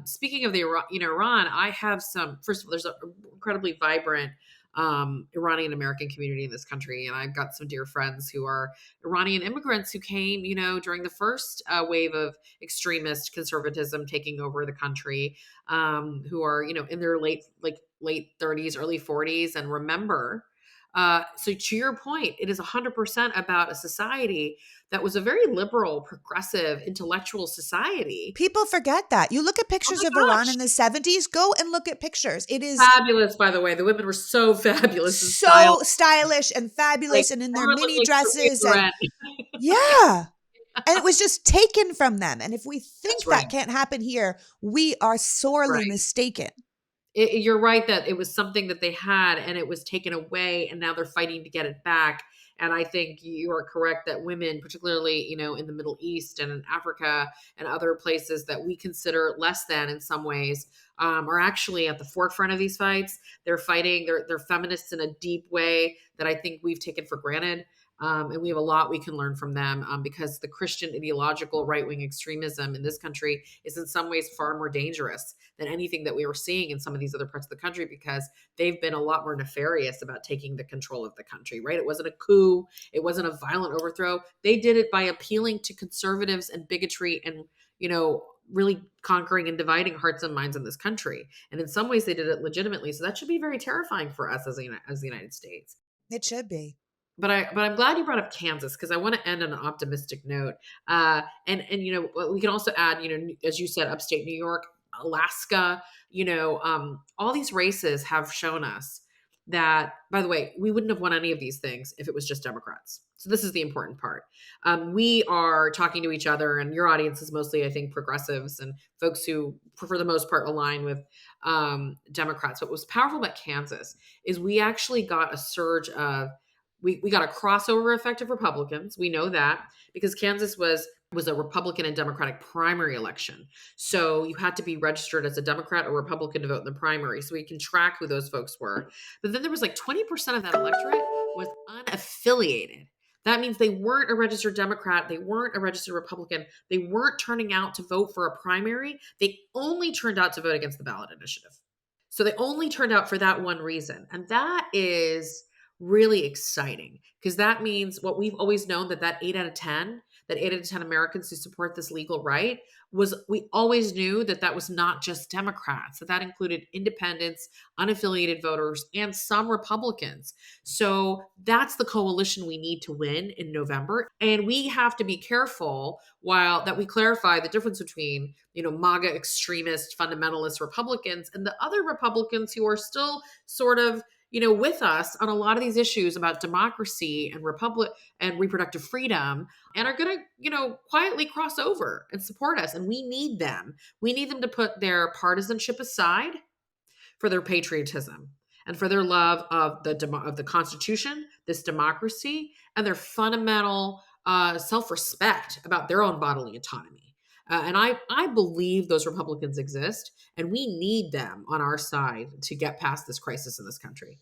Speaking of the Iran, I have some. First of all, there's an incredibly vibrant Iranian American community in this country, and I've got some dear friends who are Iranian immigrants who came, during the first wave of extremist conservatism taking over the country, who are in their late 30s, early 40s, and remember. So to your point, it is 100% about a society that was a very liberal, progressive, intellectual society. People forget that. You look at Oh pictures my of Iran gosh. in the 70s, go and look at pictures. It is Fabulous, by the way. The women were so fabulous and so stylish. stylish and Like, fabulous and in their everyone looked mini like they're paying dresses. the And rent. yeah. And it was just taken from them. And if we That's think right. that can't happen here, we are sorely Right. mistaken. You're right that it was something that they had and it was taken away, and now they're fighting to get it back. And I think you are correct that women, particularly, in the Middle East and in Africa and other places that we consider less than in some ways, are actually at the forefront of these fights. They're fighting, they're feminists in a deep way that I think we've taken for granted. And we have a lot we can learn from them, because the Christian ideological right-wing extremism in this country is in some ways far more dangerous than anything that we were seeing in some of these other parts of the country, because they've been a lot more nefarious about taking the control of the country, right? It wasn't a coup. It wasn't a violent overthrow. They did it by appealing to conservatives and bigotry and, really conquering and dividing hearts and minds in this country. And in some ways they did it legitimately. So that should be very terrifying for us as the United States. It should be. But I'm glad you brought up Kansas, because I want to end on an optimistic note. And we can also add, as you said, upstate New York, Alaska, all these races have shown us that, by the way, we wouldn't have won any of these things if it was just Democrats. So this is the important part. We are talking to each other, and your audience is mostly, I think, progressives and folks who, for the most part, align with Democrats. What was powerful about Kansas is we actually got a surge of, we got a crossover effect of Republicans. We know that because Kansas was a Republican and Democratic primary election. So you had to be registered as a Democrat or Republican to vote in the primary. So we can track who those folks were. But then there was like 20% of that electorate was unaffiliated. That means they weren't a registered Democrat. They weren't a registered Republican. They weren't turning out to vote for a primary. They only turned out to vote against the ballot initiative. So they only turned out for that one reason. And that is really exciting because that means what we've always known, that 8 out of 10, that 8 out of 10 Americans who support this legal right, was, we always knew that was not just Democrats, that included independents, unaffiliated voters, and some Republicans. So that's the coalition we need to win in November. And we have to be careful while that we clarify the difference between, MAGA extremist fundamentalist Republicans and the other Republicans who are still sort of, with us on a lot of these issues about democracy and republic and reproductive freedom, and are going to, quietly cross over and support us. And we need them. We need them to put their partisanship aside for their patriotism and for their love of the Constitution, this democracy, and their fundamental self-respect about their own bodily autonomy. And I believe those Republicans exist, and we need them on our side to get past this crisis in this country.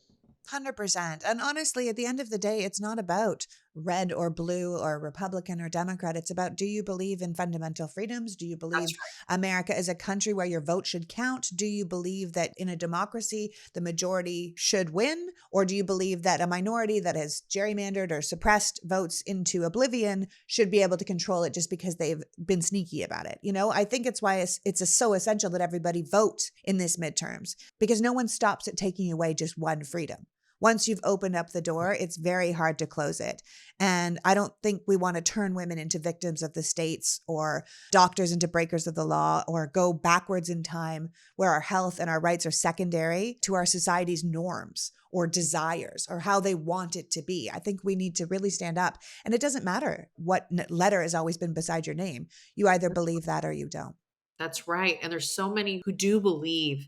100%. And honestly, at the end of the day, it's not about red or blue or Republican or Democrat. It's about, do you believe in fundamental freedoms? Do you believe America is a country where your vote should count? Do you believe that in a democracy, the majority should win? Or do you believe that a minority that has gerrymandered or suppressed votes into oblivion should be able to control it just because they've been sneaky about it? I think it's why it's so essential that everybody vote in this midterms, because no one stops at taking away just one freedom. Once you've opened up the door, it's very hard to close it. And I don't think we want to turn women into victims of the states or doctors into breakers of the law, or go backwards in time where our health and our rights are secondary to our society's norms or desires or how they want it to be. I think we need to really stand up. And it doesn't matter what letter has always been beside your name. You either believe that or you don't. That's right. And there's so many who do believe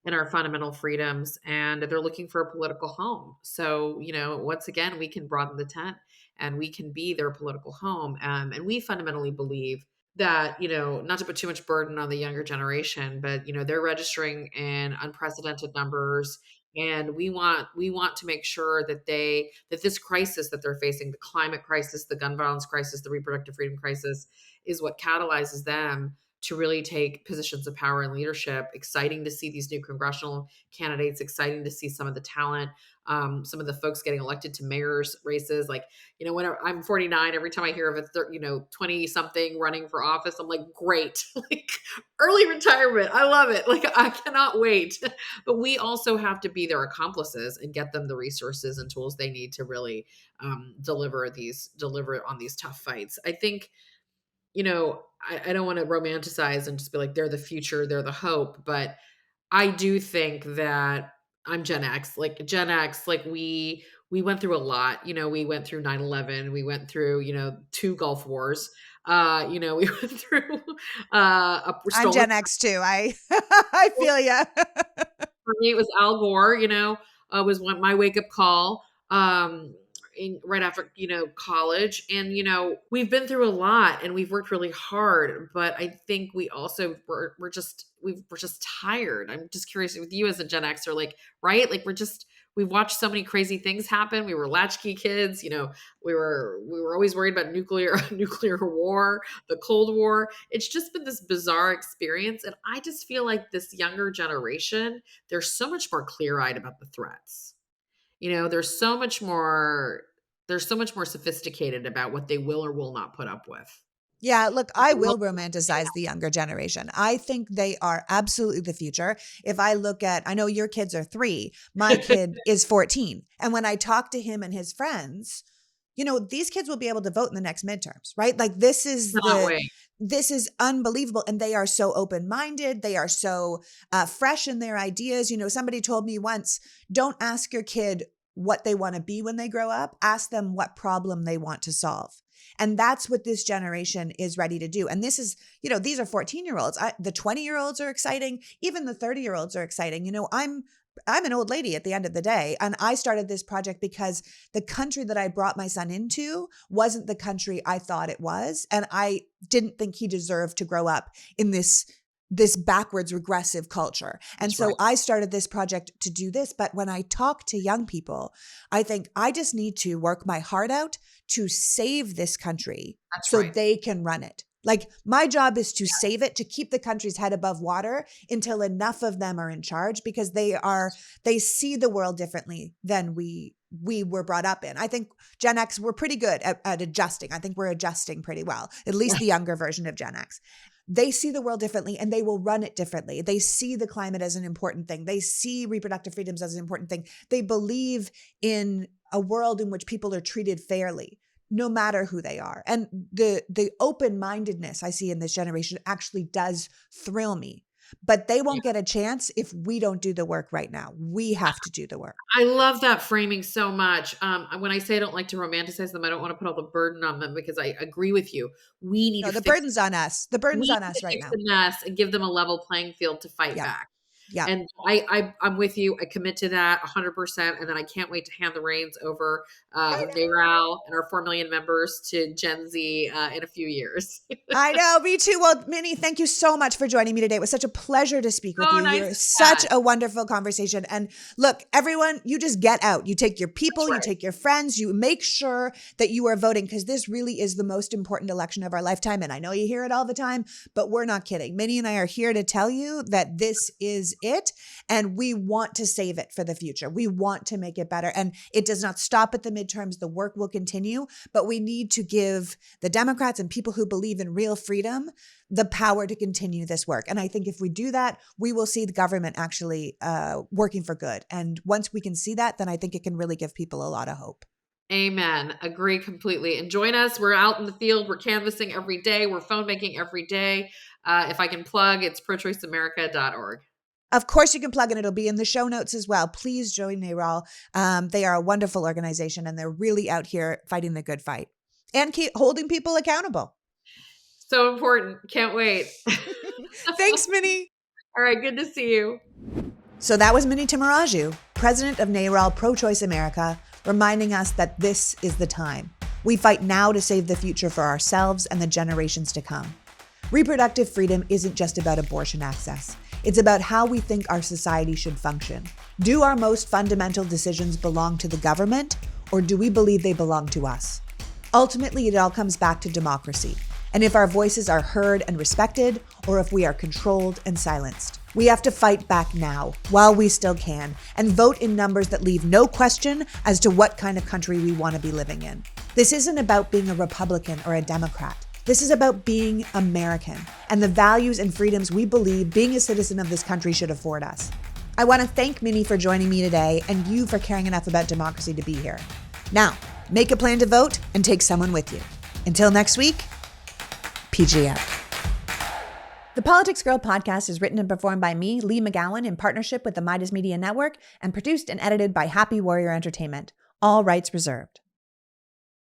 in our fundamental freedoms, and they're looking for a political home. So, once again, we can broaden the tent and we can be their political home. And we fundamentally believe that, not to put too much burden on the younger generation, but, they're registering in unprecedented numbers. And we want to make sure that that this crisis that they're facing, the climate crisis, the gun violence crisis, the reproductive freedom crisis, is what catalyzes them to really take positions of power and leadership. Exciting to see these new congressional candidates, exciting to see some of the talent, some of the folks getting elected to mayor's races. Like, when I'm 49, every time I hear of a 20 something running for office, I'm like, great, like early retirement. I love it. Like, I cannot wait. But we also have to be their accomplices and get them the resources and tools they need to really deliver on these tough fights. I think, I don't want to romanticize and just be like, they're the future, they're the hope. But I do think that I'm Gen X. Like Gen X, like we went through a lot. We went through 9/11. We went through, 2 Gulf Wars. We went through I'm Gen X too. I I feel ya. For me, it was Al Gore, was my wake up call. Right after college, and we've been through a lot and we've worked really hard, but I think we also we're just tired. I'm just curious with you as a Gen Xer, like, right, like we've watched so many crazy things happen. We were latchkey kids, we were always worried about nuclear war, the Cold War. It's just been this bizarre experience, and I just feel like this younger generation, they're so much more clear-eyed about the threats. They're so much more sophisticated about what they will or will not put up with. Yeah, look, I will romanticize the younger generation. I think they are absolutely the future. If I look at, I know your kids are 3, my kid is 14. And when I talk to him and his friends, these kids will be able to vote in the next midterms, right? Like this is Cannot wait. this is unbelievable. And they are so open-minded. They are so fresh in their ideas. Somebody told me once, don't ask your kid what they want to be when they grow up. Ask them what problem they want to solve. And that's what this generation is ready to do. And this is, these are 14-year-olds. The 20-year-olds are exciting. Even the 30-year-olds are exciting. I'm an old lady at the end of the day. And I started this project because the country that I brought my son into wasn't the country I thought it was. And I didn't think he deserved to grow up in this backwards regressive culture. And That's so right. I started this project to do this. But when I talk to young people, I think I just need to work my heart out to save this country That's so right. they can run it. Like my job is to save it, to keep the country's head above water until enough of them are in charge, because they see the world differently than we were brought up in. I think Gen X, we're pretty good at adjusting. I think we're adjusting pretty well, at least the younger version of Gen X. They see the world differently and they will run it differently. They see the climate as an important thing. They see reproductive freedoms as an important thing. They believe in a world in which people are treated fairly, no matter who they are. And the open-mindedness I see in this generation actually does thrill me. But they won't get a chance if we don't do the work right now. We have to do the work. I love that framing so much. When I say I don't like to romanticize them, I don't want to put all the burden on them, because I agree with you. We need No, to the fix burden's on us. The burden's on us right now. the mess and give them a level playing field to fight Yeah. back. Yeah. And I'm with you. I commit to that 100%. And then I can't wait to hand the reins over NARAL and our 4 million members to Gen Z in a few years. I know, me too. Well, Minnie, thank you so much for joining me today. It was such a pleasure to speak with Oh, you. nice You're to such chat. a wonderful conversation. And look, everyone, you just get out. You take your people, That's you take your friends, you make sure that you are voting, because this really is the most important election of our lifetime. And I know you hear it all the time, but we're not kidding. Minnie and I are here to tell you that this is it. And we want to save it for the future. We want to make it better. And it does not stop at the midterms. The work will continue, but we need to give the Democrats and people who believe in real freedom the power to continue this work. And I think if we do that, we will see the government actually working for good. And once we can see that, then I think it can really give people a lot of hope. Amen. Agree completely. And join us. We're out in the field. We're canvassing every day. We're phone banking every day. If I can plug, it's prochoiceamerica.org. Of course you can plug in. It'll be in the show notes as well. Please join NARAL. They are a wonderful organization and they're really out here fighting the good fight and keep holding people accountable. So important. Can't wait. Thanks, Minnie. All right. Good to see you. So that was Mini Timmaraju, president of NARAL Pro-Choice America, reminding us that this is the time. We fight now to save the future for ourselves and the generations to come. Reproductive freedom isn't just about abortion access. It's about how we think our society should function. Do our most fundamental decisions belong to the government, or do we believe they belong to us? Ultimately, it all comes back to democracy, and if our voices are heard and respected, or if we are controlled and silenced. We have to fight back now, while we still can, and vote in numbers that leave no question as to what kind of country we want to be living in. This isn't about being a Republican or a Democrat. This is about being American and the values and freedoms we believe being a citizen of this country should afford us. I want to thank Minnie for joining me today and you for caring enough about democracy to be here. Now, make a plan to vote and take someone with you. Until next week, PGM. The Politics Girl podcast is written and performed by me, Lee McGowan, in partnership with the Midas Media Network, and produced and edited by Happy Warrior Entertainment. All rights reserved.